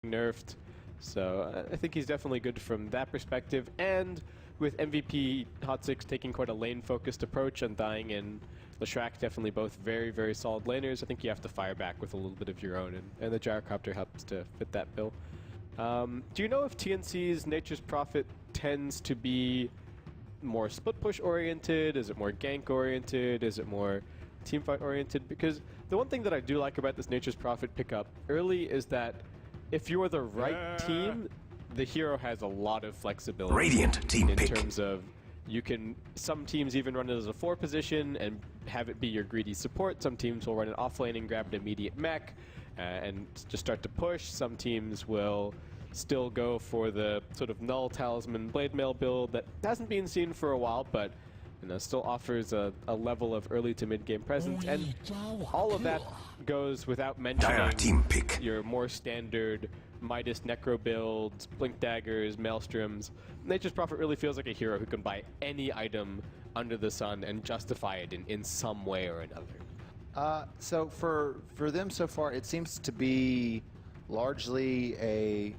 nerfed. So I think he's definitely good from that perspective. And with MVP Hot6ix taking quite a lane-focused approach and dying in Leshrac, definitely both very, very solid laners. I think you have to fire back with a little bit of your own, and the Gyrocopter helps to fit that bill. Do you know if TnC's Nature's Prophet tends to be more split push oriented? Is it more gank oriented? Is it more teamfight oriented? Because the one thing that I do like about this Nature's Prophet pickup early is that if you are the right team, the hero has a lot of flexibility. Radiant team in pick. terms of you can, some teams even run it as a 4 position and have it be your greedy support. Some teams will run it off lane and grab an immediate mech and just start to push. Some teams will still go for the sort of null talisman blade mail build that hasn't been seen for a while, but still offers a level of early to mid game presence. And all of that goes without mentioning team pick. your more standard Midas Necro builds, Blink Daggers, Maelstroms. Nature's Prophet really feels like a hero who can buy any item under the sun and justify it in some way or another. So for them so far, it seems to be largely a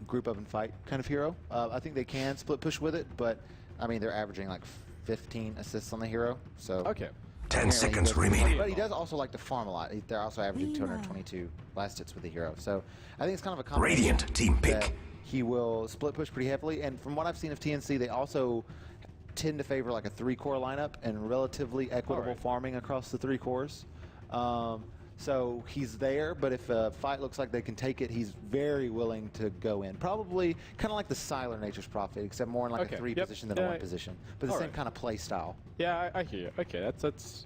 group up and fight kind of hero. I think they can split push with it, but I mean they're averaging like 15 assists on the hero. So okay. 10 seconds remaining. But he does also like to farm a lot. They're also averaging 222 last hits with the hero. So I think it's kind of a combination. Radiant team pick. He will split push pretty heavily. And from what I've seen of TnC, they also tend to favor like a 3-core lineup and relatively equitable farming across the 3 cores. So he's there, but if a fight looks like they can take it, he's very willing to go in. Probably kind of like the Siler Nature's Prophet, except more in like a 3 position than a 1 position. But the same kind of play style. Yeah, I hear you. Okay, that's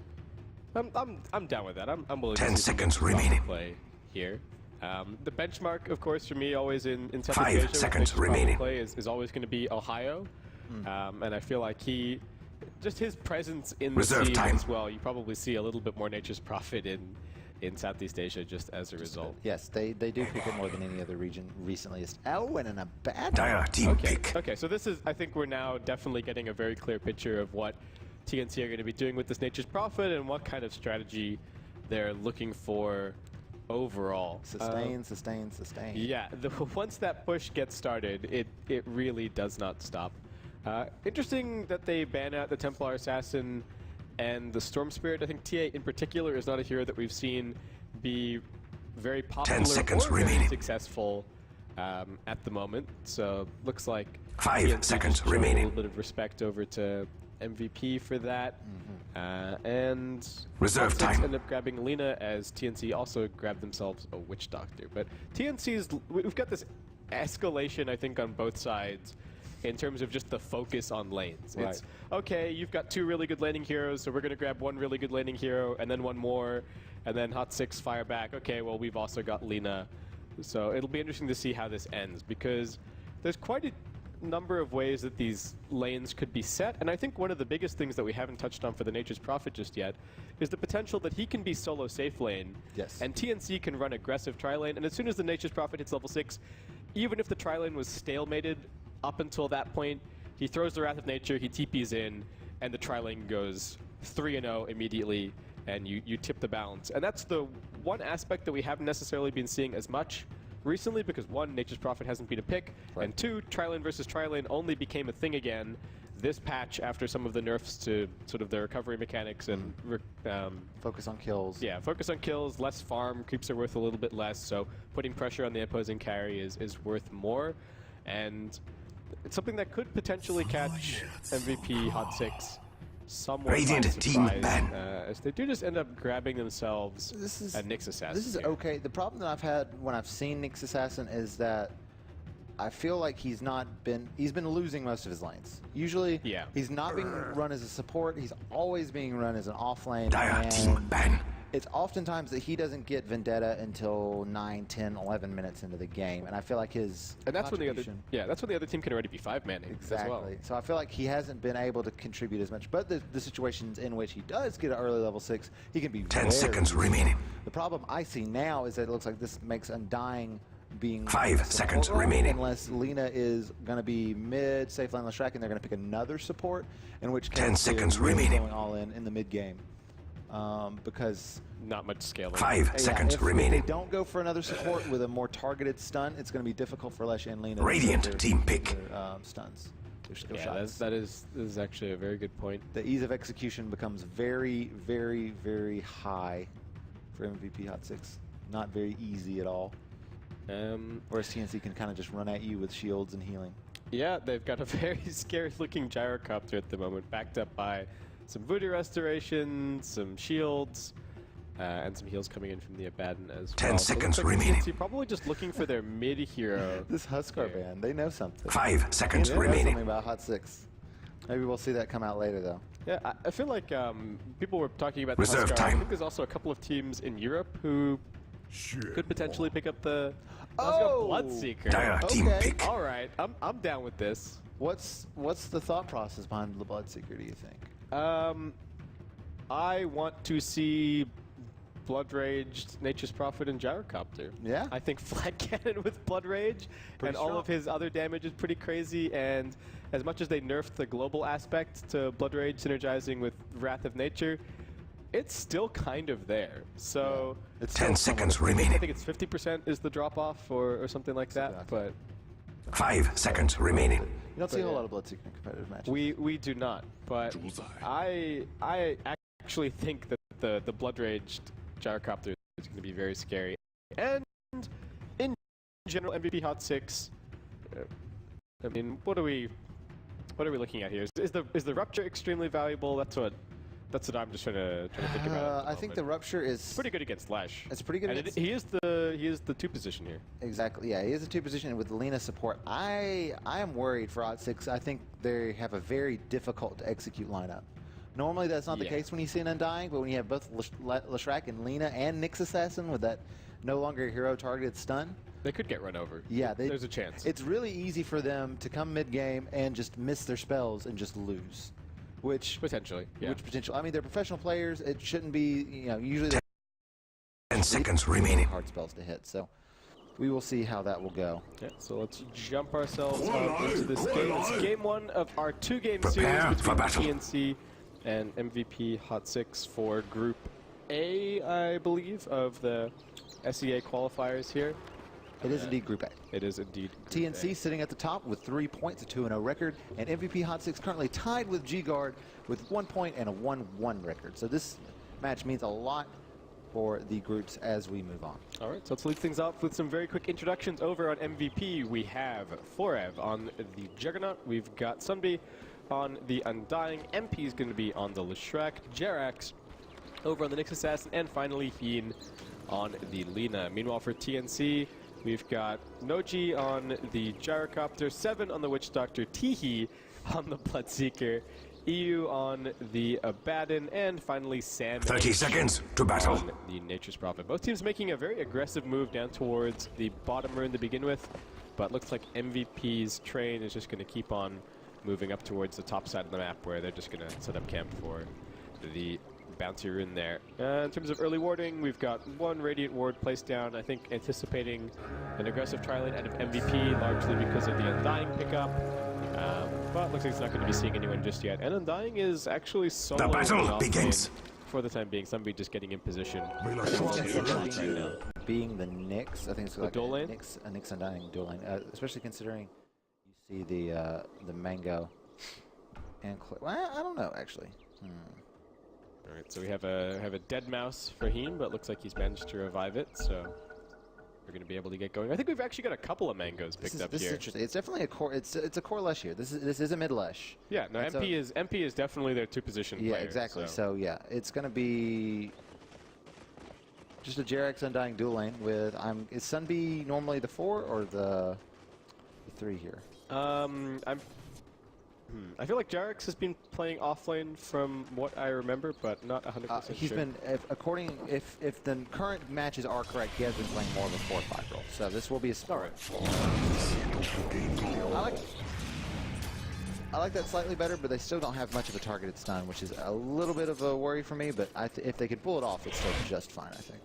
I'm down with that. I'm willing 10 to see seconds remaining. Play here. The benchmark, of course, for me always in Southeast 5 Asia seconds remaining. Play is always going to be Ohio. And I feel like just his presence in the scene as well, you probably see a little bit more Nature's Prophet in Southeast Asia just as a result. Yes, they do pick it more than any other region recently. Oh, and in a bad team pick. Okay, so this is, I think we're now definitely getting a very clear picture of what TnC are going to be doing with this Nature's Prophet and what kind of strategy they're looking for overall. Sustain, sustain, sustain. Yeah, once that push gets started, it really does not stop. Interesting that they ban out the Templar Assassin and the Storm Spirit. I think TA in particular is not a hero that we've seen be very popular 10 seconds or remaining. very successful at the moment. So looks like 5 seconds remaining. A little bit of respect over to MVP for that. And reserve time. End up grabbing Lina as TnC also grabbed themselves a Witch Doctor. But we've got this escalation, I think, on both sides in terms of just the focus on lanes. It's, okay, you've got 2 really good laning heroes, so we're going to grab 1 really good laning hero, and then 1 more, and then Hot6ix fire back. Okay, well, we've also got Lina. So it'll be interesting to see how this ends, because there's quite a number of ways that these lanes could be set, and I think one of the biggest things that we haven't touched on for the Nature's Prophet just yet is the potential that he can be solo safe lane, and TnC can run aggressive tri-lane, and as soon as the Nature's Prophet hits level 6, even if the tri-lane was stalemated up until that point, he throws the Wrath of Nature, he TPs in, and the tri-lane goes 3-0 immediately, and you tip the balance. And that's the one aspect that we haven't necessarily been seeing as much recently, because 1, Nature's Prophet hasn't been a pick, and 2, tri-lane versus tri-lane only became a thing again this patch after some of the nerfs to sort of the recovery mechanics and focus on kills. Yeah, focus on kills, less farm, creeps are worth a little bit less, so putting pressure on the opposing carry is worth more. And it's something that could potentially catch MVP Hot6ix somewhat Radiant team ban. as they do just end up grabbing themselves a Nyx Assassin. This is okay. The problem that I've had when I've seen Nyx Assassin is that I feel like he's been losing most of his lanes. Usually, he's not being run as a support. He's always being run as an off lane. Team ban. It's oftentimes that he doesn't get Vendetta until 9, 10, 11 minutes into the game, and I feel like his that's when the other team can already be 5-manning. Exactly. As well. So I feel like he hasn't been able to contribute as much. But the situations in which he does get an early level 6, he can be 10 seconds remaining. The problem I see now is that it looks like this makes Undying being 5 seconds remaining. Unless Lina is going to be mid, safe lane Leshrac, and they're going to pick another support, in which case 10 seconds really remaining. Going all in the mid game. because not much scaling. 5 seconds if remaining. they don't go for another support with a more targeted stun, it's going to be difficult for Lesh and Lena. Radiant team pick. Stuns. Their skill Yeah, shots. that is actually a very good point. The ease of execution becomes very, very, very high for MVP Hot6. Not very easy at all. Whereas TnC can kind of just run at you with shields and healing. Yeah, they've got a very scary-looking gyrocopter at the moment, backed up by some voodoo restoration, some shields, and some heals coming in from the Abaddon as 10 well. seconds So it looks like remaining. TnC probably just looking for their mid-hero. This Huskar band, they know something. 5 seconds They know remaining. something about Hot6. Maybe we'll see that come out later, though. Yeah, I feel like people were talking about Reserve the Huskar. I time. think there's also a couple of teams in Europe who could potentially pick up the Oh! Bloodseeker. Dire team Okay. pick. All right, I'm down with this. What's the thought process behind the Bloodseeker, do you think? I want to see Blood Rage, Nature's Prophet, and Gyrocopter. Yeah. I think Flat Cannon with Blood Rage and all strong. of his other damage is pretty crazy. And as much as they nerfed the global aspect to Blood Rage synergizing with Wrath of Nature, it's still kind of there. So It's 10 still seconds I remaining. think it's 50% is the drop off or something like that. But 5 seconds remaining. You don't see a whole lot of Bloodseeker in competitive matches. we do not. But I actually think that the Blood Raged Gyrocopter is going to be very scary. And in general, MVP Hot6. I mean, what are we looking at here? Is the Rupture extremely valuable? That's what I'm just trying to think about. I think the Rupture is pretty good against Lash. It's pretty good And against... he is the 2 position here. Exactly, yeah, he is a 2 position with Lena support. I am worried for Hot6. I think they have a very difficult to execute lineup. Normally that's not the case when you see an Undying, but when you have both Leshrac and Lena and Nyx Assassin with that no longer hero targeted stun, They could get run over. yeah, there's a chance. It's really easy for them to come mid-game and just miss their spells and just lose. Which Potentially, yeah. I mean, they're professional players. It shouldn't be, usually they're 10 seconds remaining. hard spells to hit. So we will see how that will go. Yeah, so let's jump ourselves into this game. It's game 1 of our 2-game series Prepare for between battle. TnC and MVP Hot6 for Group A, I believe, of the SEA qualifiers here. It is indeed Group A. It is indeed Group TnC A. sitting at the top with 3 points, a 2-0 record, and MVP Hot6 currently tied with G-Guard with 1 point and a 1-1 record. So this match means a lot for the groups as we move on. All right, so let's lead things off with some very quick introductions. Over on MVP, we have Forev on the Juggernaut. We've got Sunby on the Undying. MP is going to be on the Leshrac. Jerax over on the Nyx Assassin. And finally, Heen on the Lena. Meanwhile, for TnC, we've got Noji on the Gyrocopter, 7 on the Witch Doctor, Teehee on the Bloodseeker, EU on the Abaddon, and finally Sam 30 H seconds to battle. on the Nature's Prophet. Both teams making a very aggressive move down towards the bottom rune to begin with, but looks like MVP's train is just going to keep on moving up towards the top side of the map where they're just going to set up camp for the bounty rune there. In terms of early warding, we've got 1 Radiant Ward placed down, I think anticipating an aggressive tri-lane out of MVP, largely because of the Undying pickup. But looks like it's not going to be seeing anyone just yet. And Undying is actually solo. The battle off lane begins. For the time being, somebody just getting in position. Being the Nyx, I think it's like dual lane? a Nyx Undying dual lane, especially considering you see the Mango and well, I don't know actually. All right, so we have a dead mouse for Heen, but looks like he's managed to revive it, so we're going to be able to get going. I think we've actually got a couple of mangoes picked up This is here. interesting. It's definitely a core. It's a core Lesh here. This is a mid Lesh. Yeah, no, And MP is definitely their 2-position Yeah, player. exactly. So yeah, it's going to be just a Jerax Undying dual lane with is Sunby normally the 4 or the 3 here? I feel like Jerax has been playing offlane from what I remember, but not 100% He's sure. been, if the current matches are correct, he has been playing more of a 4-5 role. So this will be a start. I like that slightly better, but they still don't have much of a targeted stun, which is a little bit of a worry for me. But if they could pull it off, it's still just fine, I think.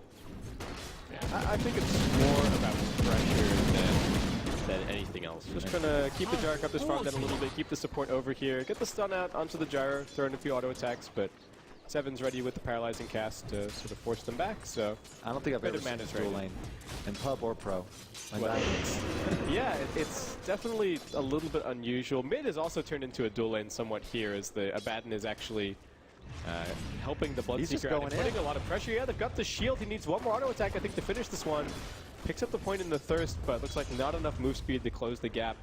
Yeah, I think it's more about pressure than anything else. Just trying to keep the Gyrocopter's farm down a little bit, keep the support over here, get the stun out onto the Gyro, throw in a few auto attacks, but Seven's ready with the paralyzing cast to sort of force them back, so... I don't think I've ever seen managed dual lane in pub or pro. Like yeah, it's definitely a little bit unusual. Mid has also turned into a dual lane somewhat here, as the Abaddon is actually helping the Bloodseeker out and putting a lot of pressure. Yeah, they've got the shield. He needs one more auto attack, I think, to finish this one. Picks up the point in the Thirst, but looks like not enough move speed to close the gap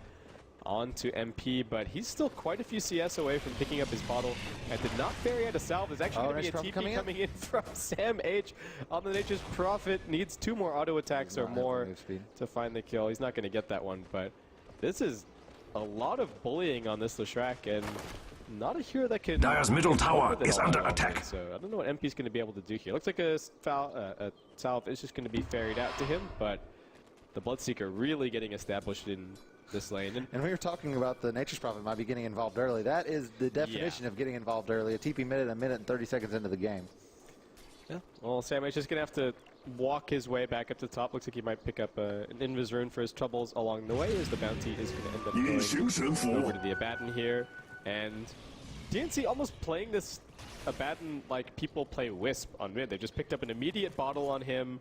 onto MP, but he's still quite a few CS away from picking up his bottle and did not bury out a salve. There's actually going to be a TP coming in from Sam H on the Nature's Prophet. Needs 2 more auto attacks or more to find the kill. He's not going to get that one, but this is a lot of bullying on this Leshrac, and not a hero that can... Dire's middle tower is under attack. So I don't know what MP's going to be able to do here. Looks like a salve is just going to be ferried out to him, but the Bloodseeker really getting established in this lane. And we were talking about the Nature's Prophet might be getting involved early. That is the definition of getting involved early. A TP mid at 1 minute and 30 seconds into the game. Yeah. Well, Sam H is going to have to walk his way back up to the top. Looks like he might pick up an Invis rune for his troubles along the way, as the bounty is going to end up going over to the Abaddon here. And TnC almost playing this Abaddon like people play Wisp on mid. They just picked up an immediate bottle on him,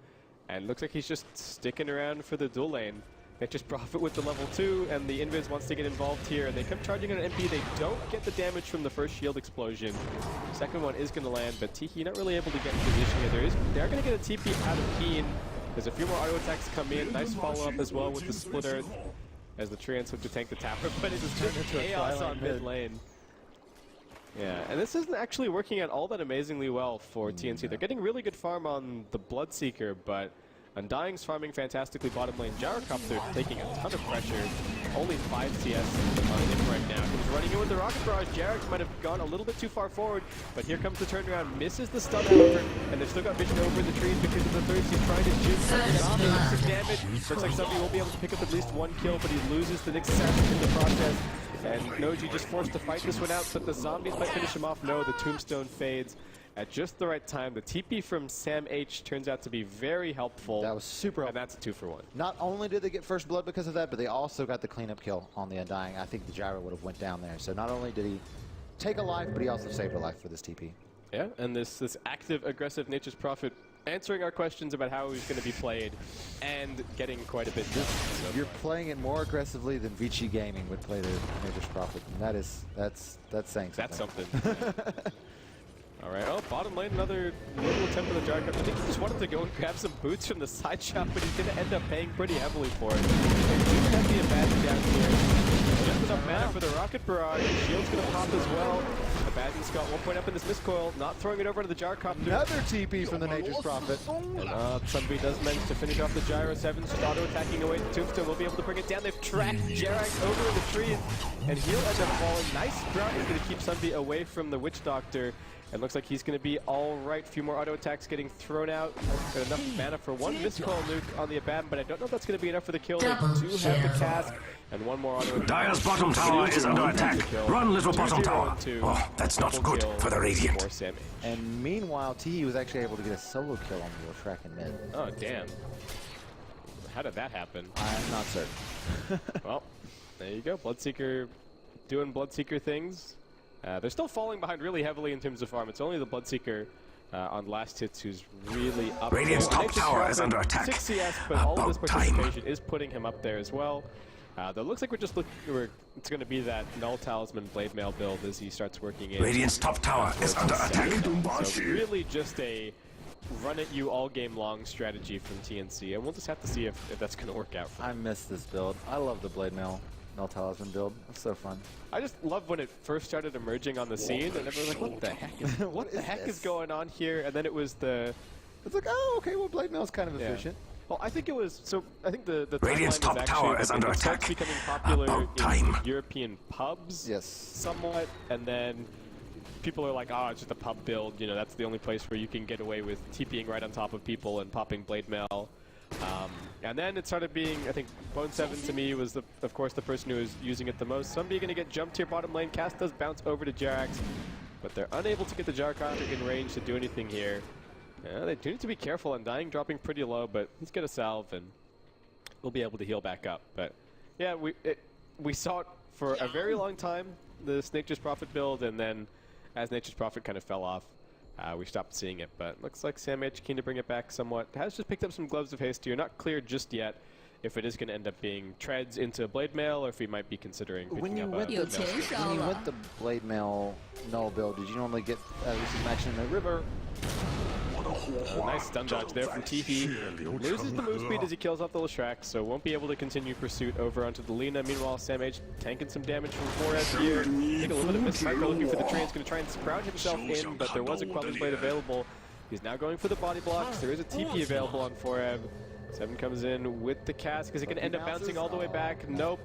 and looks like he's just sticking around for the dual lane. They just profit with the level 2, and the Invis wants to get involved here, and they come charging on an MP. They don't get the damage from the first shield explosion. Second one is going to land, but Tiki not really able to get in position here. They are going to get a TP out of Keen. There's a few more auto attacks come in. Nice follow-up as well with the Split Earth as the Treants look to tank the tower, but it is just chaos on mid lane. Yeah, and this isn't actually working out all that amazingly well for TnC. They're getting really good farm on the Bloodseeker, but Undying's farming fantastically bottom lane. Gyrocopter taking a ton of pressure. Only 5 CS on him right now. He's running in with the Rocket Barrage. Jarex might have gone a little bit too far forward, but here comes the turnaround. Misses the stun, however, and they've still got vision over the trees because of the Thirst. He's trying to juke some damage. Looks like somebody will be able to pick up at least 1 kill, but he loses the next assassin in the process. And Noji just forced to fight this one out, but the zombies might finish him off. No, the Tombstone fades at just the right time. The TP from Sam H turns out to be very helpful. That was super helpful. And that's a 2 for 1. Not only did they get first blood because of that, but they also got the cleanup kill on the Undying. I think the Gyro would have went down there. So not only did he take a life, but he also saved a life for this TP. Yeah, and this active, aggressive Nature's Prophet answering our questions about how he's going to be played and getting quite a bit done. So you're playing it more aggressively than Vici Gaming would play the Nature's Prophet, and that's saying something. That's something. All right, oh, bottom lane, another little attempt at the Jark. I think he just wanted to go and grab some boots from the side shop, but he's going to end up paying pretty heavily for it. He's going to be a bad down here. Just enough mana for the Rocket Barrage. Shield's going to pop as well. Abaddon's got 1 point up in this miscoil, not throwing it over to the Gyrocopter. Another TP from the Nature's Prophet. And somebody does manage to finish off the Gyro. Sevens just auto-attacking away. The Tombstone will be able to bring it down. They've tracked Jerax over in the trees, and he'll end up falling. Nice sprout is going to keep Sunby away from the Witch Doctor. And looks like he's going to be all right. Few more auto attacks getting thrown out. Got enough mana for 1 miscall nuke on the Abaddon, but I don't know if that's going to be enough for the kill. They do have the cask, and 1 more auto attack. Dire's bottom tower is under attack. Run, little bottom tower. Oh, that's not good for the Radiant. And meanwhile, T was actually able to get a solo kill on the Leshrac in mid. Oh, damn. How did that happen? I'm not certain. Well, there you go. Bloodseeker doing Bloodseeker things. They're still falling behind really heavily in terms of farm. It's only the Bloodseeker on last hits who's really up. Radiant's top tower is under attack. 6 CS, but all of this participation is putting him up there as well. Though it looks like it's going to be that Null Talisman Blade Mail build as he starts working in. Radiant's top tower is under attack. So really just a run at you all game long strategy from TnC, and we'll just have to see if that's going to work out for them. I miss this build. I love the Blade Mail Null Talisman build. It's so fun. I just love when it first started emerging on the scene, and everyone's like, what the heck is, what the heck is going on here? And then it was the... It's like, oh, okay, well, Blade Mail is kind of efficient. Well, I think it was... So, I think the Radiant's top tower is under attack. It becoming popular in European pubs. Yes. Somewhat, and then people are like, oh, it's just a pub build. You know, that's the only place where you can get away with TPing right on top of people and popping Blade Mail. And then it started being, I think, Bo2 to me was, of course, the person who was using it the most. Somebody going to get jumped here bottom lane. Cast does bounce over to Jerax, but they're unable to get the Gyrocopter in range to do anything here. They do need to be careful. Undying dropping pretty low, but he's going to salve, and we'll be able to heal back up. But yeah, we saw it for a very long time, the Nature's Prophet build, and then as Nature's Prophet kind of fell off, we stopped seeing it. But looks like SamH keen to bring it back somewhat. Has just picked up some Gloves of Haste here. Not clear just yet if it is going to end up being treads into Blade Mail, or if he might be considering picking up when you went the Blade Mail null build, did you normally get some action in the river? Nice stun dodge there from Teehee. Loses the move speed as he kills off the Leshrac, so won't be able to continue pursuit over onto the Lina. Meanwhile, SamH tanking some damage from 4S here. Take a little bit of miss. Micro looking for the train. He's going to try and sprout himself in, but there was a Queller's Blade available. He's now going for the body blocks. There is a TP available on 4M. 7 comes in with the cast. Is it going to end up bouncing all the way back? Nope.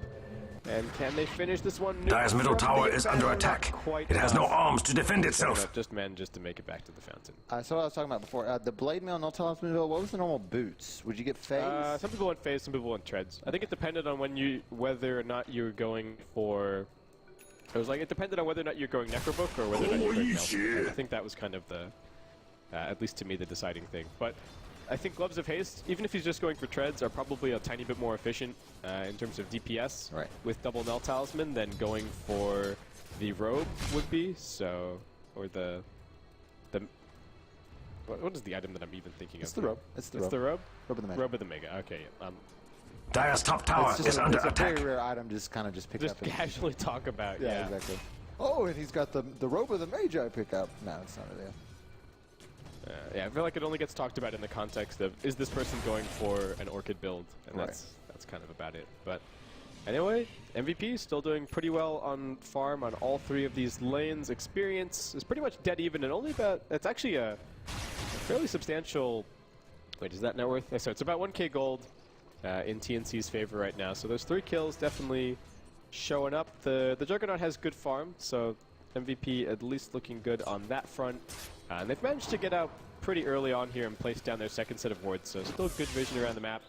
And can they finish this one? Dire's middle tower is under attack. It has no arms to defend itself. Just managed to make it back to the fountain. So what I was talking about before. The Blade Mail, no talisman build, what was the normal boots? Would you get phase? Some people went phase, some people went treads. I think it depended on whether or not you were going for... It was like, it depended on whether or not you're going Necrobook or whether or not you're going Mail. I think that was kind of the, at least to me, the deciding thing. But I think Gloves of Haste, even if he's just going for treads, are probably a tiny bit more efficient in terms of DPS with double Null Talisman than going for the Robe would be. So, or the what is the item that I'm even thinking of? It's the Robe. It's the Robe? Robe of the Mega. Robe of the Mega, okay. Dire's top tower is under attack. It's a very rare item to just pick up. Just casually talk about, yeah. Exactly. Oh, and he's got the Robe of the Magi pick up. No, it's not there. Yeah, I feel like it only gets talked about in the context of, is this person going for an Orchid build? And that's kind of about it. But anyway, MVP still doing pretty well on farm on all 3 of these lanes. Experience is pretty much dead even, and only about, it's actually a fairly substantial, wait, is that net worth? So it's about 1k gold in TnC's favor right now. So those 3 kills definitely showing up. The Juggernaut has good farm, so MVP at least looking good on that front. And they've managed to get out pretty early on here and place down their second set of wards, so still good vision around the map.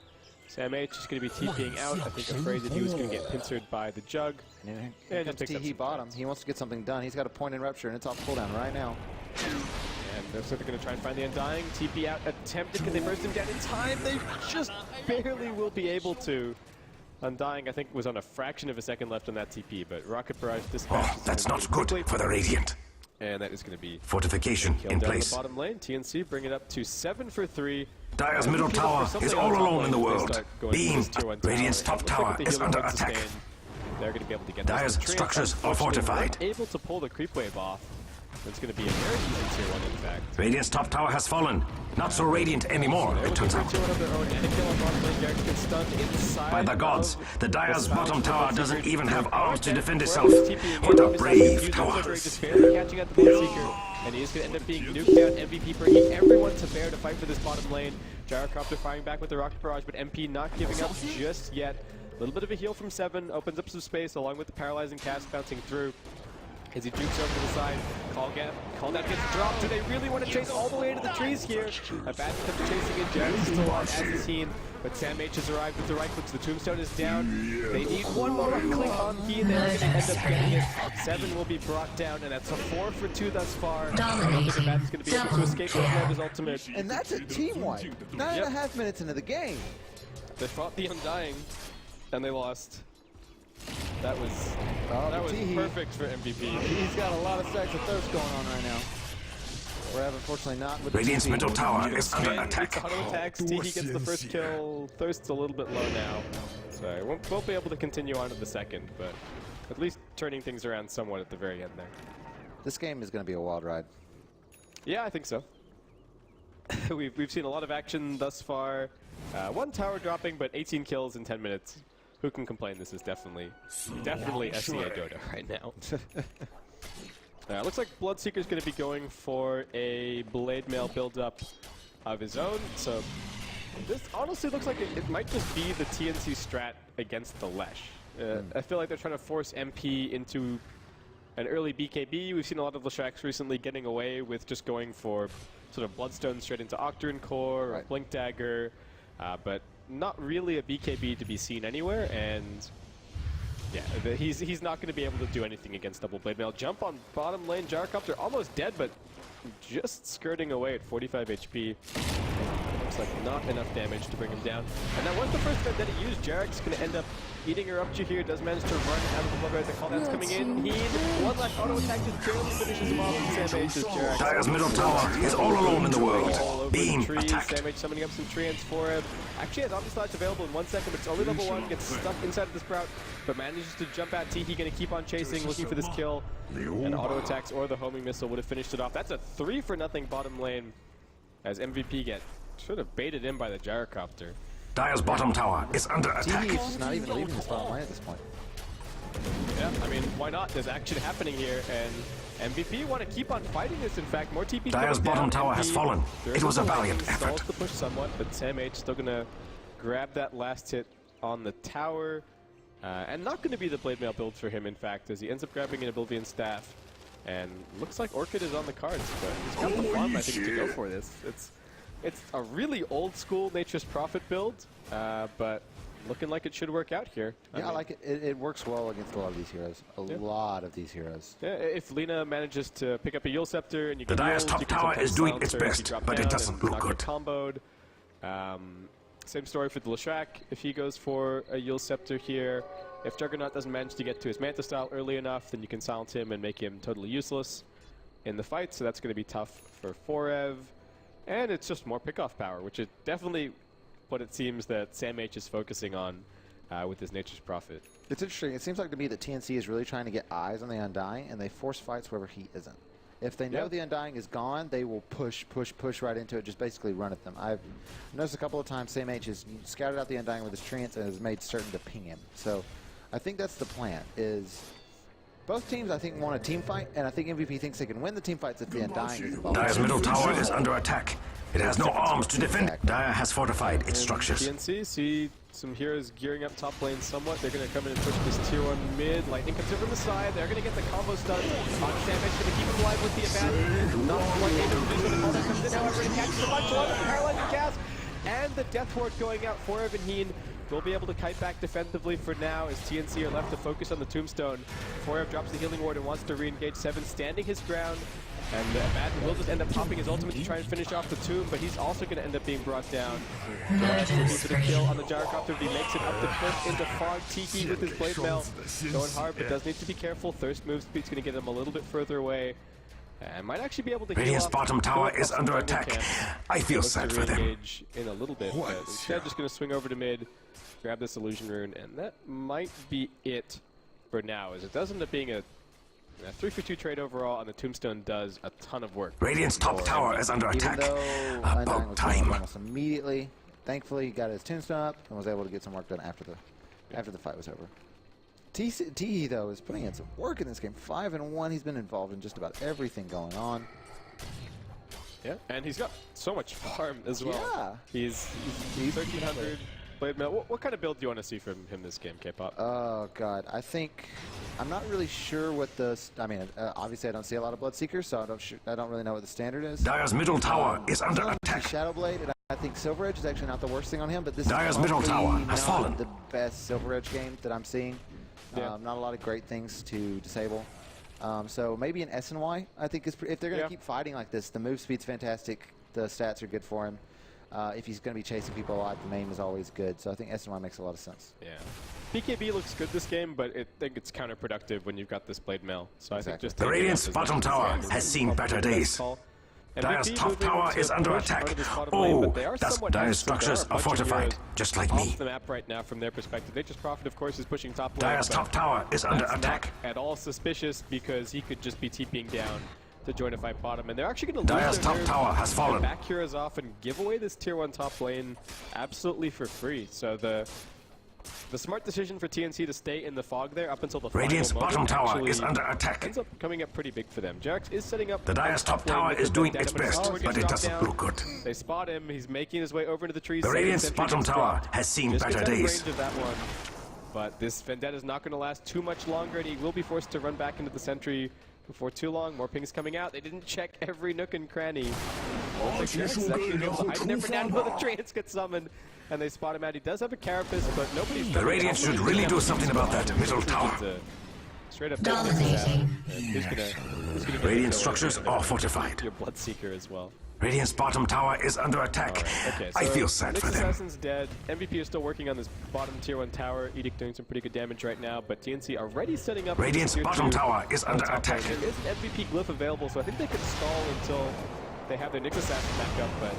SamH is going to be TPing out. I think afraid that he was going to get pincered by the Jug. And just Teehee bottom. He wants to get something done. He's got a point in Rupture, and it's off cooldown right now. And they're certainly going to try and find the Undying. TP out attempted. Can they burst him down in time? They just barely will be able to. Undying, I think, was on a fraction of a second left on that TP, but Rocket Barrage dispatches. Oh, that's not good for the Radiant. And that is going to be fortification in place. The bottom lane, TnC bring it up to 7 for 3. Dire's middle tower is all alone in the world. Beam, Radiant's top tower is under attack. They're going to be able to get Dire's structures are fortified. Able to pull the creep wave off. It's going to be a very easy tier 1 in fact. Radiant's top tower has fallen. Not so radiant anymore, it turns out. By the gods, the Dire's bottom tower doesn't even have arms to defend itself. What a brave tower. Just barely catching at the Bloodseeker, and he is going to end up being nuked out. MVP bringing everyone to bear to fight for this bottom lane. Gyrocopter firing back with the Rocket Barrage, but MP not giving up just yet. A little bit of a heal from 7, opens up some space along with the paralyzing cast bouncing through. As he jukes over to the side, call that gets dropped. Do they really want to chase all the way into the trees here? A bad attempt at chasing it. Jared is still on as is Heen, but SamH has arrived with the right clicks. The tombstone is down. They need one more right click on Heen. They're going to end up getting it. 7 will be brought down, and that's a 4 for 2 thus far. I don't think Abath is going to be able to escape with his ultimate. And that's a team wipe. 9.5 minutes into the game. They fought the Undying, and they lost. That was perfect for MVP. He's got a lot of stacks of thirst going on right now. We're unfortunately not with Radiant's middle tower is under attack. Auto attacks. Teehee gets the first kill. Thirst's a little bit low now. So won't be able to continue on to the second, but at least turning things around somewhat at the very end there. This game is going to be a wild ride. Yeah, I think so. We've seen a lot of action thus far. 1 tower dropping, but 18 kills in 10 minutes. Who can complain? This is definitely SCA Dota right now. Looks like Bloodseeker's going to be going for a Blade Mail build-up of his own. So this honestly looks like it might just be the TnC strat against the Lesh. I feel like they're trying to force MP into an early BKB. We've seen a lot of Leshracs recently getting away with just going for sort of Bloodstone straight into Octarine Core or Blink Dagger, but not really a BKB to be seen anywhere, and yeah, he's not going to be able to do anything against double Blade Mail. Jump on bottom lane, Gyrocopter almost dead, but just skirting away at 45 HP. looks like not enough damage to bring him down. And that was the first event that he used. Jarek's going to end up eating her up to here. Does manage to run out of the blood right. The cooldown's coming in. He one last auto attack just barely finishes him off. And Sam H is Jarek. Dire's middle tower is all alone in the world. Being attacked. Sam H summoning up some treants for him. Actually has Omni Slash available in 1 second, but it's only level 1. Gets stuck inside of the Sprout, but manages to jump out. Teehee going to keep on chasing, looking for this kill. And auto attacks or the homing missile would have finished it off. That's a 3-for-0 bottom lane as MVP should have baited in by the gyrocopter. Dire's bottom tower is under attack. Teehee is just not even leaving his bottom lane at this point. Yeah, I mean, why not? There's action happening here, and MVP want to keep on fighting this. In fact, more TPs. Dire's bottom tower has fallen. It was a valiant effort. Stalls the push somewhat, but Sam H still going to grab that last hit on the tower. And not going to be the Blade Mail build for him, in fact, as he ends up grabbing an Oblivion Staff. And looks like Orchid is on the cards, but he's got the farm, I think, to go for this. It's a really old school Nature's Prophet build, but looking like it should work out here. Yeah, I like it. It works well against a lot of these heroes. A lot of these heroes. Yeah, if Lina manages to pick up a Yule Scepter and you the can Dire's top tower is doing its best, but it doesn't look good. Comboed. Same story for the Leshrac. If he goes for a Yule Scepter here, if Juggernaut doesn't manage to get to his Manta style early enough, then you can silence him and make him totally useless in the fight, so that's going to be tough for Forev. And it's just more pickoff power, which is definitely what it seems that Sam H is focusing on with his Nature's Prophet. It's interesting. It seems like to me that TnC is really trying to get eyes on the Undying, and they force fights wherever he isn't. If they know the Undying is gone, they will push right into it, just basically run at them. I've noticed a couple of times Sam H has scouted out the Undying with his treants and has made certain to ping him. So I think that's the plan, is both teams, I think, want a team fight, and I think MVP thinks they can win the team fights if the Undying is involved. Dire's middle tower is under attack. It has no arms to defend. Dire has fortified its structures. TnC see some heroes gearing up top lane somewhat. They're going to come in and push this tier 1 mid. Lightning comes in from the side. They're going to get the combo stun. On damage, going to keep him alive with the advantage. Not quite able to do so. The call that comes in, however, it catches a bunch of the paralyzing cast. And the Death Ward going out for Evanheen. Will be able to kite back defensively for now as TnC are left to focus on the Tombstone. Forev drops the Healing Ward and wants to re-engage Seven, standing his ground. And Madden will just end up popping his ultimate to try and finish off the tomb, but he's also going to end up being brought down. Looking for the kill on the gyrocopter. He makes it up the cliff into Fog. Teehee with his Blade Mail going hard, but does need to be careful. Thirst move speed's going to get him a little bit further away. And might actually be able to Radiant's bottom tower is under attack. I feel sad for them. In a little bit, but instead just going to swing over to mid, grab this Illusion Rune, and that might be it for now, as it does end up being a 3-for-2 trade overall, and the Tombstone does a ton of work. Radiant's top tower is under attack. About time. Almost immediately. Thankfully, he got his Tombstone up and was able to get some work done after the fight was over. Teehee, though, is putting in some work in this game. 5-1. He's been involved in just about everything going on. Yeah, and he's got so much farm as well. Yeah. He's 1,300 Blade Mail. What kind of build do you want to see from him this game, K-Pop? Oh, God. I'm not really sure what the... I mean, obviously I don't see a lot of Bloodseekers, so I don't really know what the standard is. Dire's middle tower is under attack. Shadowblade, and I think Silver Edge is actually not the worst thing on him, but this Dire's middle tower has fallen. The best Silver Edge game that I'm seeing. Yeah. Not a lot of great things to disable. So maybe an SNY, I think, is if they're going to keep fighting like this, the move speed's fantastic, the stats are good for him. If he's going to be chasing people a lot, the name is always good. So I think SNY makes a lot of sense. Yeah. BKB looks good this game, but I think it's counterproductive when you've got this Blade Mail. So I think just the Radiant's bottom tower has seen better days. Dire's top tower is under attack. Oh, Dire's structures are fortified, just like me. Off the map right now from their perspective. Nature's Prophet, of course, is pushing top lane. Dire's top tower is under attack. Not at all suspicious, because he could just be TPing down to join a fight bottom, and they're actually going to lose Dire's top tower has fallen. Back heroes off and give away this tier 1 top lane absolutely for free. So the smart decision for TnC to stay in the fog there up until the Radiant's bottom tower is under attack. Ends up coming up pretty big for them. Jarex is setting up. The Dire's top tower is doing its best, but it doesn't look good. They spot him. He's making his way over into the trees. The Radiant's bottom tower has seen better days. Range of that one. But this Vendetta is not going to last too much longer, and he will be forced to run back into the sentry before too long. More pings coming out. They didn't check every nook and cranny. Looks like Jarex is actually able to hide never down until the treants get summoned. And they spot him out. He does have a Carapace, but nobody's... The Radiant should really do something about that middle tower. Straight up dominating. He's gonna Radiant structures are fortified. Your Bloodseeker as well. Radiant's bottom tower is under attack. Right. Okay, so I feel sad for them. Assassin's dead. MVP is still working on this bottom tier 1 tower. Edict doing some pretty good damage right now, but TnC already setting up. Radiant's bottom tower is under attack. There is an MVP glyph available, so I think they could stall until they have their Nyx Assassin back up, but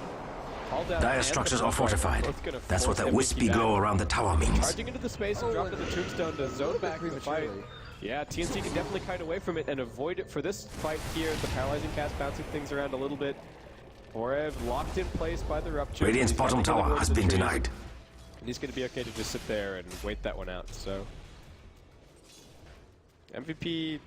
all down. Dire structures are fortified. That's what that wispy glow around the tower means. Charging into the space and dropping the tombstone to zone back the fight. Yeah, TnC can definitely kite away from it and avoid it for this fight here. The paralyzing cast bouncing things around a little bit. Orev locked in place by the rupture. Radiant's bottom tower has been denied. And he's going to be okay to just sit there and wait that one out. So MVP,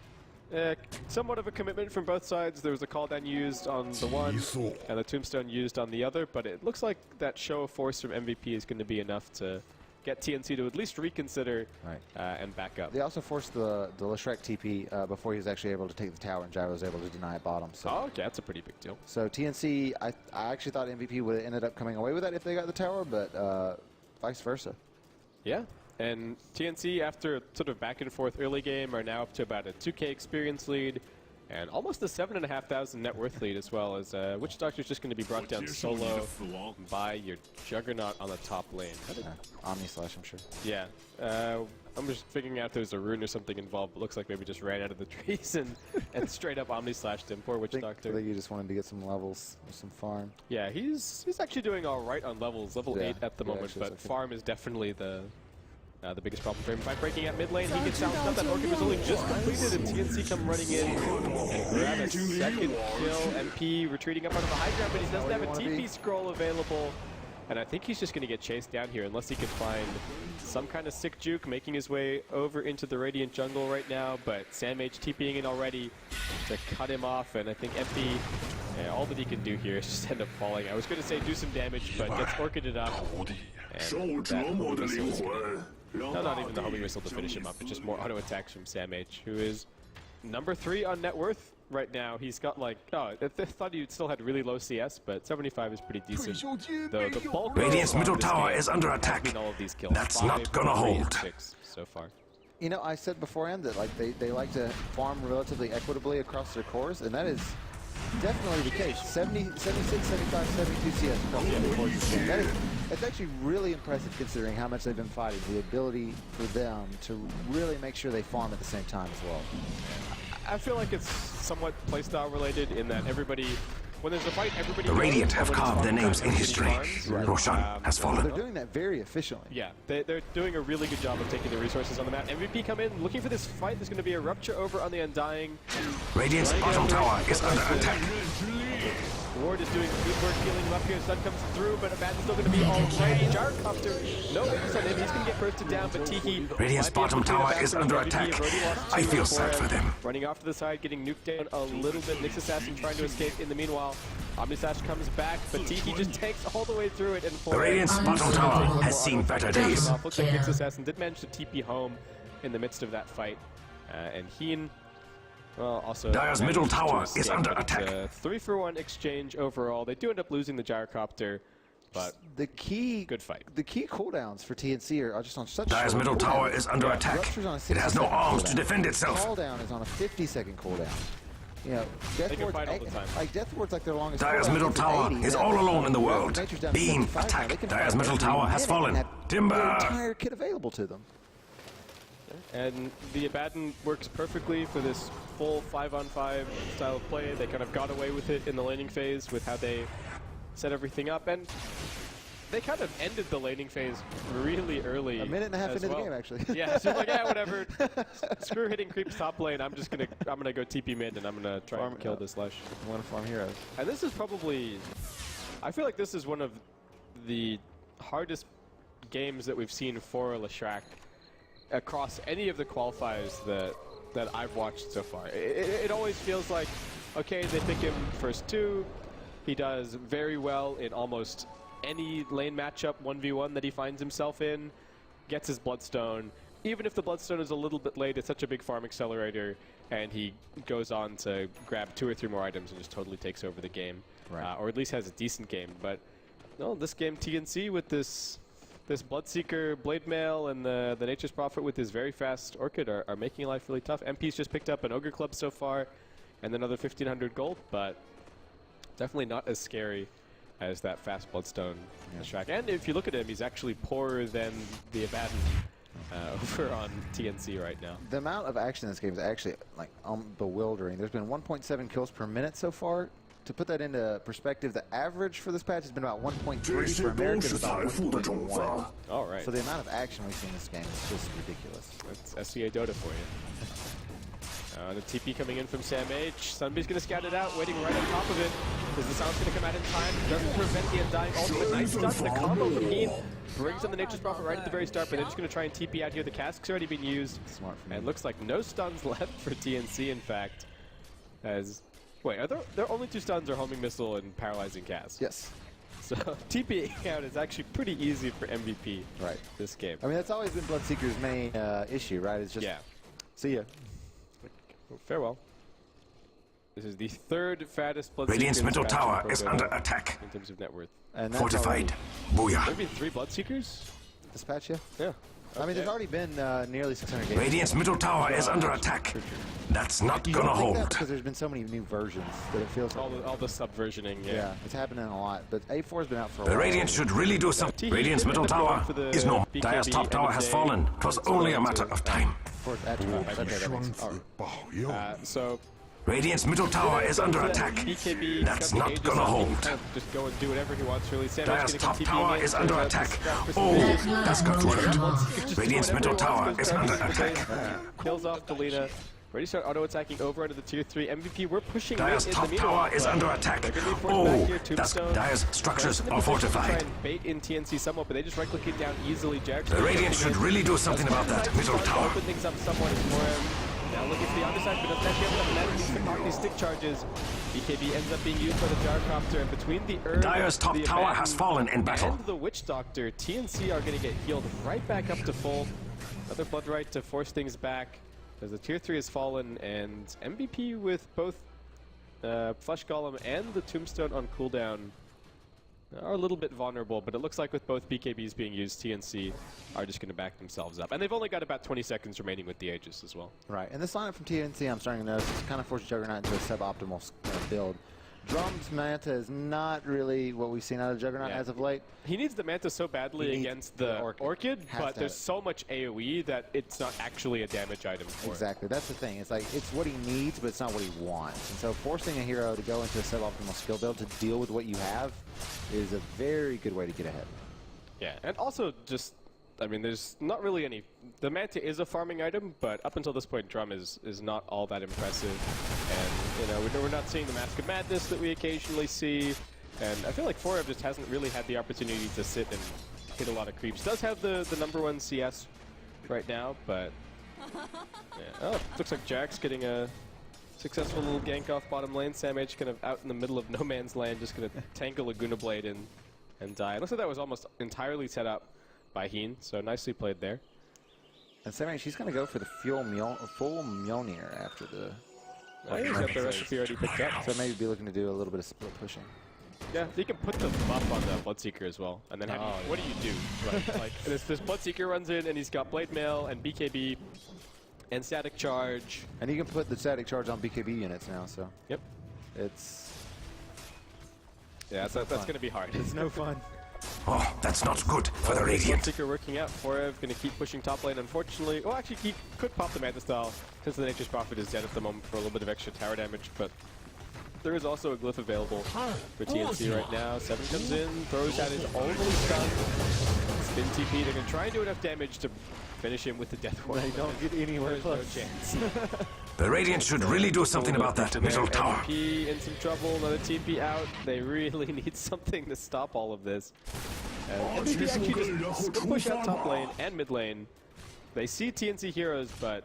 somewhat of a commitment from both sides. There was a call down used on the one and the tombstone used on the other, but it looks like that show of force from MVP is going to be enough to get TnC to at least reconsider and back up. They also forced the Leshrac TP before he was actually able to take the tower, and Gyro was able to deny it bottom. So. Oh, okay, that's a pretty big deal. So TnC, I actually thought MVP would have ended up coming away with that if they got the tower, but vice versa. Yeah, and TnC, after a sort of back and forth early game, are now up to about a 2K experience lead and almost a 7,500 net worth lead as well, as Witch Doctor's just going to be brought down solo by your Juggernaut on the top lane. Omni Slash, I'm sure. Yeah, I'm just figuring out there's a rune or something involved, but looks like maybe just ran out of the trees and straight up Omni Slashed him. Poor Witch Doctor. I think he just wanted to get some levels, some farm. Yeah, he's actually doing all right on levels, level 8 at the moment, but farm is definitely the biggest problem for him. By breaking at mid lane, he gets bounced up. That Orchid was only just completed, and TnC come running in and grab a second kill. MP retreating up onto the high ground, but he doesn't have a TP scroll available. And I think he's just going to get chased down here unless he can find some kind of sick juke, making his way over into the Radiant jungle right now. But SamH TPing in already to cut him off, and I think MP, all that he can do here is just end up falling. I was going to say do some damage, but gets Orchided up. And that no, not even the homing missile to finish him up. It's just more auto attacks from SamH, who is number 3 on net worth right now. He's got like, I thought he still had really low CS, but 75 is pretty decent. The bulk Radiant's middle tower is under attack. All of these kills. That's not gonna hold. 6 so far. You know, I said beforehand that like they like to farm relatively equitably across their cores, and that is definitely the case. 76, 75, 72 CS across the cores. It's actually really impressive considering how much they've been fighting. The ability for them to really make sure they farm at the same time as well. I feel like it's somewhat playstyle related in that everybody, when there's a fight, everybody. The Radiant have carved their names in history. Roshan has fallen. They're doing that very efficiently. Yeah, they're doing a really good job of taking the resources on the map. MVP come in, looking for this fight. There's going to be a rupture over on the Undying. Radiant's bottom tower is under attack. Ward is doing good work healing him up here. Sun comes through, but Abaddon's still going to be all right. Gyrocopter, no hits on him. He's going to get bursted down, but Tiki. Radiant's bottom tower is under attack. I feel sad for them. Running off to the side, getting nuked down a little bit. Nyx Assassin trying to escape. In the meanwhile, Omnisash comes back, but Tiki just takes all the way through it. And the Radiant's bottom tower has seen better days. Looks like Nyx Assassin did manage to TP home in the midst of that fight, and Heen. Well, also Dire's middle tower is under attack. 3-for-1 exchange overall. They do end up losing the Gyrocopter, but good fight. The key cooldowns for TnC are just on such. Dire's middle tower is under attack. It has no arms to defend itself. Cooldown is on a 50-second cooldown. You know, Death Ward's like their longest. Dire's middle tower is all alone in the world. Beam attack. Dire's middle tower has fallen. Timber. Entire kit available to them. And the Abaddon works perfectly for this full 5-on-5 style of play. They kind of got away with it in the laning phase with how they set everything up, and they kind of ended the laning phase really early. A minute and a half into the game, actually. Yeah, it's just like, yeah, whatever. Screw hitting creeps top lane. I'm gonna go TP mid, and I'm gonna try and kill this Lush. I want to farm heroes. And this is probably, I feel like this is one of the hardest games that we've seen for Leshrac across any of the qualifiers that I've watched so far. It always feels like, okay, they pick him first 2. He does very well in almost any lane matchup 1v1 that he finds himself in, gets his Bloodstone. Even if the Bloodstone is a little bit late, it's such a big farm accelerator, and he goes on to grab 2 or 3 more items and just totally takes over the game. Right. Or at least has a decent game. But no, this game TnC with this Bloodseeker, Blade Mail, and the Nature's Prophet with his very fast Orchid are making life really tough. MP's just picked up an Ogre Club so far, and another 1,500 gold, but Definitely not as scary as that fast Bloodstone track. And if you look at him, he's actually poorer than the Abaddon over on TnC right now. The amount of action in this game is actually like bewildering. There's been 1.7 kills per minute so far. To put that into perspective, the average for this patch has been about 1.3 for Americans, about 1.1. All right. So the amount of action we see in this game is just ridiculous. That's SCA Dota for you. The TP coming in from Sam H. Sunbee's going to scout it out, waiting right on top of it. Is the sound going to come out in time? Doesn't prevent the Undying ultimate. Nice stuff. The combo from Heen brings on the Nature's Prophet right at the very start, but they're just going to try and TP out here. The cask's already been used. Smart for me. And looks like no stuns left for TnC, in fact. As wait, are there only 2 stuns, or homing missile and paralyzing cask? Yes. So TPing out is actually pretty easy for MVP this game. I mean, that's always been Bloodseeker's main issue, right? It's just, see ya. Farewell. This is the 3rd fattest Bloodseeker. Radiant's middle tower is under attack. In terms of net worth. And Fortified. Booyah. Maybe 3 Bloodseekers? This patch, yeah? Yeah. I mean, there's already been nearly 600 games. Radiant's middle tower is under attack. That's not gonna hold. Because there's been so many new versions that it feels like. All the subversioning, yeah, it's happening a lot. But A4's been out for a The while. Radiant should really do something. Radiant's middle tower is no. Dire's top tower has fallen. It was only a matter of time. So Radiant's middle tower is under attack. BKB That's not gonna hold. Just go and do whatever he wants, really. Dire's top tower is under attack. Oh, that's got to hurt. Radiant's middle tower is under attack. Kills off Delina. Ready to start auto-attacking over onto the tier 3 MVP. We're pushing Dire's top tower is under attack. Oh, that's Dire's structures are fortified. Try and bait in TnC somewhat, but they just right-click it down easily. Jax, the Radiant should really do something about that middle tower. Open things up somewhat for him. Now looking for the underside, but doesn't actually have enough mana to park these stick charges. BKB ends up being used by the Gyrocopter, and between the Urn, Dire's top tower has fallen in battle. And the Witch Doctor, TnC are going to get healed right back up to full. Another Blood Right to force things back. As the tier 3 has fallen, and MVP with both Flesh Golem and the Tombstone on cooldown are a little bit vulnerable, but it looks like with both BKBs being used, TnC are just going to back themselves up. And they've only got about 20 seconds remaining with the Aegis as well. Right, and this lineup from TnC, I'm starting to notice, is kind of forced Juggernaut into a suboptimal build. Drum's Manta is not really what we've seen out of Juggernaut as of late. He needs the Manta so badly against the Orchid, but there's so much AoE that it's not actually a damage item for Exactly, that's the thing. It's like, it's what he needs, but it's not what he wants. And so forcing a hero to go into a suboptimal skill build to deal with what you have is a very good way to get ahead. Yeah, and also just, I mean, there's not really any... The Manta is a farming item, but up until this point, Drum is not all that impressive. And, you know, we're not seeing the Mask of Madness that we occasionally see. And I feel like Forev just hasn't really had the opportunity to sit and hit a lot of creeps. Does have the #1 CS right now, but... Yeah. Oh, looks like Jax getting a successful little gank off bottom lane. Sam H kind of out in the middle of no man's land, just going to tank a Laguna Blade and die. It looks like that was almost entirely set up by Heen, so nicely played there. And Sam H, she's going to go for the full Mjolnir after the... He's got the recipe already picked up. So maybe be looking to do a little bit of split pushing. Yeah, you can put the buff on the Bloodseeker as well, and then what do you do? Right, like this Bloodseeker runs in, and he's got Blade Mail and BKB and Static Charge. And you can put the Static Charge on BKB units now, so... Yep. It's... Yeah, that's going to be hard. It's no fun. Oh, that's not good for the Radiant. Bloodseeker working out. Forev going to keep pushing top lane, unfortunately. Well, actually, he could pop the Manta Style, since the Nature's Prophet is dead at the moment for a little bit of extra tower damage, but there is also a glyph available for TnC right now. Seven comes in, throws out his only stun. Spin TP. They're going to try and do enough damage to finish him with the Death Ward. They don't get anywhere close. No chance. The Radiant should really do something about that middle tower. MVP in some trouble, another TP out. They really need something to stop all of this. And MVP actually just push out top lane and mid lane. They see TnC heroes, but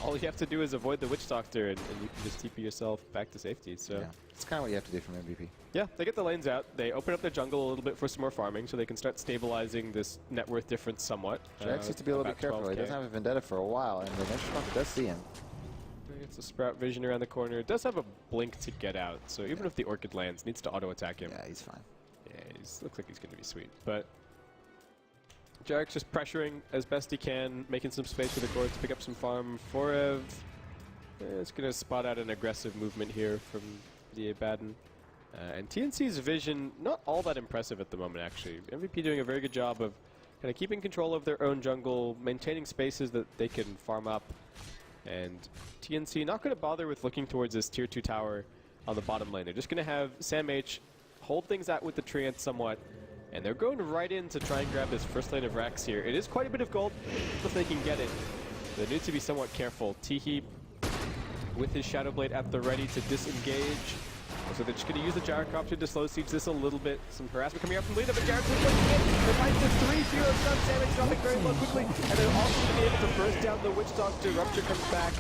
all you have to do is avoid the Witch Doctor, and you can just TP yourself back to safety. So yeah, it's kind of what you have to do from MVP. Yeah, they get the lanes out. They open up their jungle a little bit for some more farming, so they can start stabilizing this net worth difference somewhat. Jax has to be a little bit careful. He doesn't have a Vendetta for a while, and the Nature's Prophet does see him. Gets a Sprout Vision around the corner. It does have a blink to get out, so even if the Orchid lands, needs to auto-attack him. Yeah, he's fine. Yeah, looks like he's going to be sweet. But Jax just pressuring as best he can, making some space for the core to pick up some farm. Forev is going to spot out an aggressive movement here from the Abaddon. And TnC's vision, not all that impressive at the moment, actually. MVP doing a very good job of kind of keeping control of their own jungle, maintaining spaces that they can farm up. And TnC not going to bother with looking towards this tier 2 tower on the bottom lane. They're just going to have Sam H hold things out with the Treant somewhat. And they're going right in to try and grab this first lane of Rax here. It is quite a bit of gold if they can get it. They need to be somewhat careful. Teehee with his Shadow Blade at the ready to disengage. So they're just going to use the Gyrocopter to slow siege this a little bit. Some harassment coming out from Lita, but Gyrocopter looking in. They fight the 3-0 stun. Sam H dropping very low quickly. And they're also going to be able to burst down the Witch Doctor. Rupture comes back.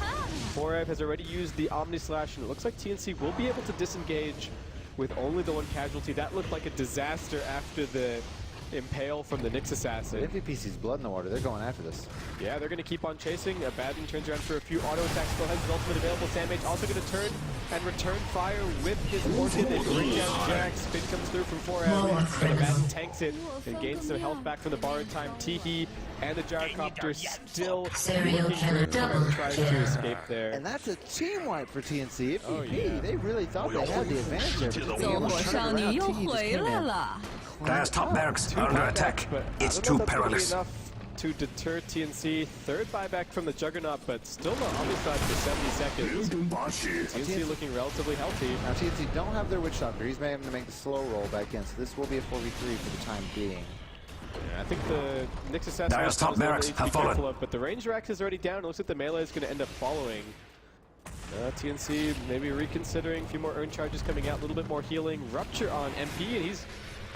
Forev has already used the Omni Slash, and it looks like TnC will be able to disengage with only the one casualty. That looked like a disaster after the impale from the Nyx Assassin. MVP sees blood in the water. They're going after this. Yeah, they're going to keep on chasing. Abaddon turns around for a few auto attacks. Still has his ultimate available. Sam H also going to turn and return fire with his Orchid. They bring down Jack. Spin comes through from Forev. But Abaddon tanks it and gains some health back from the borrowed time. Teehee and the Gyrocopter still trying to escape there. And that's a team wipe for TnC. MVP, they really thought they had the advantage there. But being able to turn it around, Teehee just came in. Dire's top barracks are under attack. It's too perilous. Enough to deter TnC. Third buyback from the Juggernaut, but still not on the side for 70 seconds. TnC looking relatively healthy. Now TnC don't have their Witch Doctor. He's able to make the slow roll back in, so this will be a 4v3 for the time being. Yeah, I think the Nyx Assassin Dire's top barracks have fallen. But the range Rax is already down. It looks like the melee is going to end up following. TnC maybe reconsidering. A few more urn charges coming out. A little bit more healing. Rupture on MP, and he's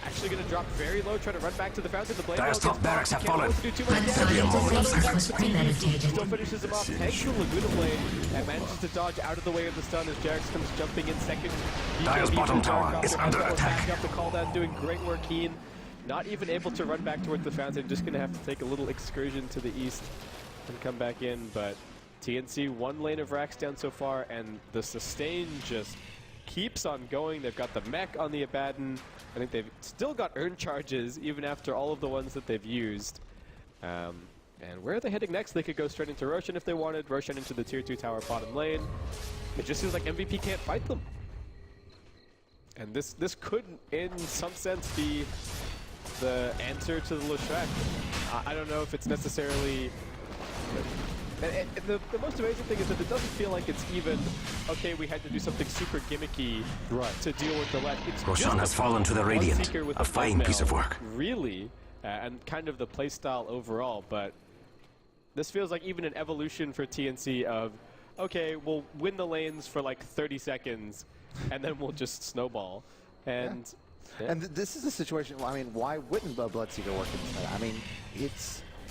actually going to drop very low, trying to run back to the fountain. The blade Dire's top barracks have fallen. Do too much damage. Still finishes him off. Tanks the Laguna blade and manages to dodge out of the way of the stun as Jax comes jumping in second. Dire's bottom tower is under attack. Up the call down, doing great work. Keen not even able to run back towards the fountain. Just going to have to take a little excursion to the east and come back in. But TnC, one lane of Rax down so far, and the sustain just keeps on going. They've got the mech on the Abaddon. I think they've still got urn charges even after all of the ones that they've used. And where are they heading next? They could go straight into Roshan if they wanted. Roshan into the tier 2 tower bottom lane. It just seems like MVP can't fight them. And this could, in some sense, be the answer to the Leshrac. I don't know if it's necessarily... The most amazing thing is that it doesn't feel like it's even, okay, we had to do something super gimmicky to deal with the left. Roshan has fallen to the Radiant. A fine piece of work. Really, and kind of the playstyle overall, but this feels like even an evolution for TnC of, okay, we'll win the lanes for like 30 seconds, and then we'll just snowball. And and this is a situation, I mean, why wouldn't Bloodseeker work in this? I mean,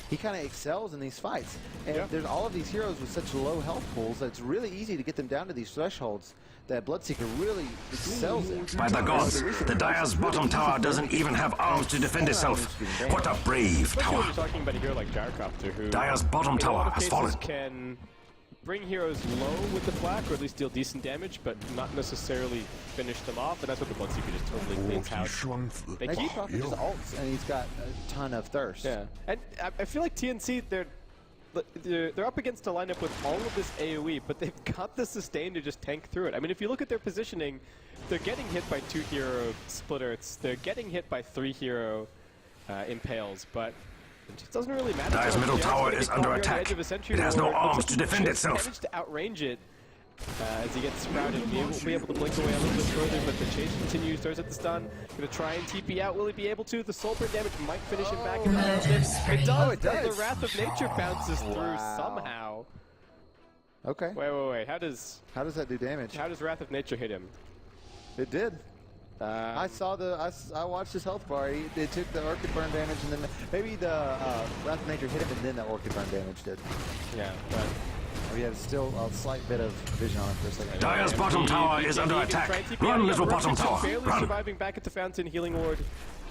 he kind of excels in these fights. And there's all of these heroes with such low health pools that it's really easy to get them down to these thresholds that Bloodseeker really excels in. By the gods, the Dire's bottom tower doesn't even have arms to defend itself. What a brave tower. You're talking about a hero like Gyrocopter, who Dire's bottom tower has fallen. Can bring heroes low with the flak, or at least deal decent damage, but not necessarily finish them off, and that's what the Bloodseeker just totally cleans house. They keep off his ults, and he's got a ton of thirst. Yeah, and I feel like TnC, they're up against a lineup with all of this AoE, but they've got the sustain to just tank through it. I mean, if you look at their positioning, they're getting hit by 2 hero splitters, they're getting hit by 3 hero impales, but it just doesn't really matter. Dire's middle tower is under attack. It has no arms to defend itself. Managed to outrange it as he gets sprouted. He will be able to blink away a little bit further, but the chase continues. Throws at the stun. Gonna try and TP out. Will he be able to? The soul burn damage might finish him back in the it does. It does. The Wrath of Nature bounces through somehow. Okay. Wait. How does that do damage? How does Wrath of Nature hit him? It did. I watched his health bar. It took the Orchid Burn damage, and then maybe the Wrath of Nature hit him, and then the Orchid Burn damage did. Yeah, but we have still a slight bit of vision on it for a second. Dire's bottom tower is under attack. Run, little bottom tower. Run. Surviving back at the fountain, healing ward.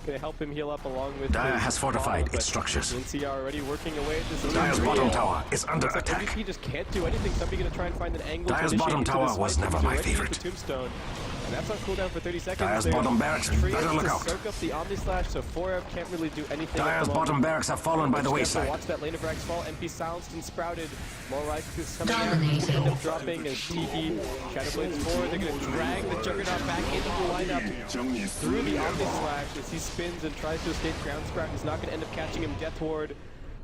Gonna help him heal up along with. Dire has fortified its structures. TnC already working away at this. Dire's bottom tower is under attack. MVP just can't do anything. Somebody gonna try and find an angle. Dire's bottom tower was never my favorite. Tombstone. And that's on cooldown for 30 seconds. Dire's bottom barracks, better look out. Soak up the Omni Slash, so 4F can't really do anything. Dire's bottom barracks have fallen by the wayside. Watch that lane of Rags fall. MP silenced and sprouted. More Rags is coming in. Dropping as TD. Shadowblades forward. They're going to drag the Juggernaut back into the lineup through the Omni Slash as he spins and tries to escape Ground Sprout. He's not going to end up catching him. Death Ward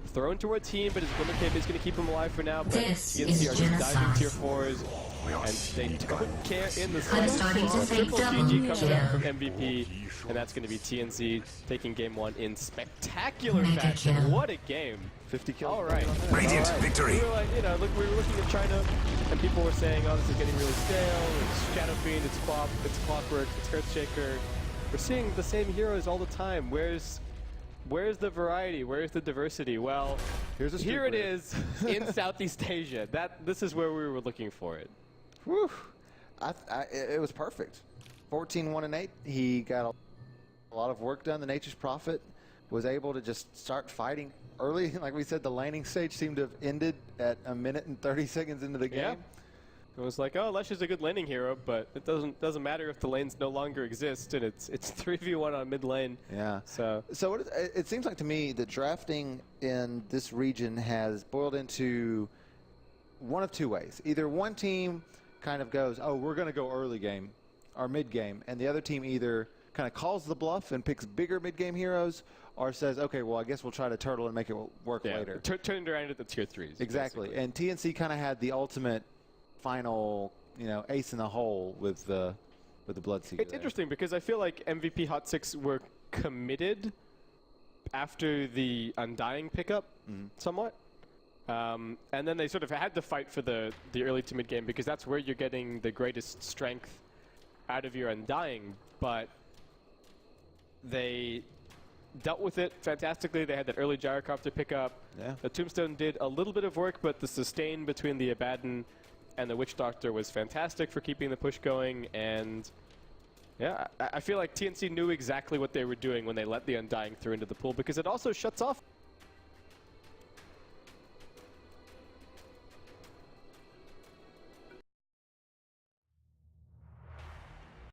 thrown towards team, but his Glimmer Cape is going to keep him alive for now. But TnC are just diving tier 4s. And they don't care in the slightest. Triple GG comes out from MVP, and that's going to be TnC taking game 1 in spectacular fashion. What a game! 50 kills. All right. Radiant victory. We were like, you know, look, we were looking at China, and people were saying, "Oh, this is getting really stale. It's Shadow Fiend, it's Clockwork, it's Earthshaker." We're seeing the same heroes all the time. Where's the variety? Where's the diversity? Well, here it is in Southeast Asia. This is where we were looking for it. Whew. It was perfect. 14-1-8. He got a lot of work done. The Nature's Prophet was able to just start fighting early. Like we said, the laning stage seemed to have ended at 1 minute and 30 seconds into the game. Yeah. It was like, oh, Lesh is a good laning hero, but it doesn't matter if the lanes no longer exist, and it's 3v1 on mid lane. Yeah. So it seems like to me that drafting in this region has boiled into one of two ways. Either one team kind of goes, oh, we're going to go early game or mid game, and the other team either kind of calls the bluff and picks bigger mid game heroes, or says, okay, well, I guess we'll try to turtle and make it work later. Turn it around at the tier 3s. Exactly. Basically. And TnC kind of had the ultimate final, ace in the hole with the Bloodseeker. It's interesting because I feel like MVP Hot6ix were committed after the Undying pickup somewhat. And then they sort of had to fight for the early to mid game because that's where you're getting the greatest strength out of your Undying. But they dealt with it fantastically. They had that early Gyrocopter pickup. Yeah. The Tombstone did a little bit of work, but the sustain between the Abaddon and the Witch Doctor was fantastic for keeping the push going. And yeah, I feel like TnC knew exactly what they were doing when they let the Undying through into the pool because it also shuts off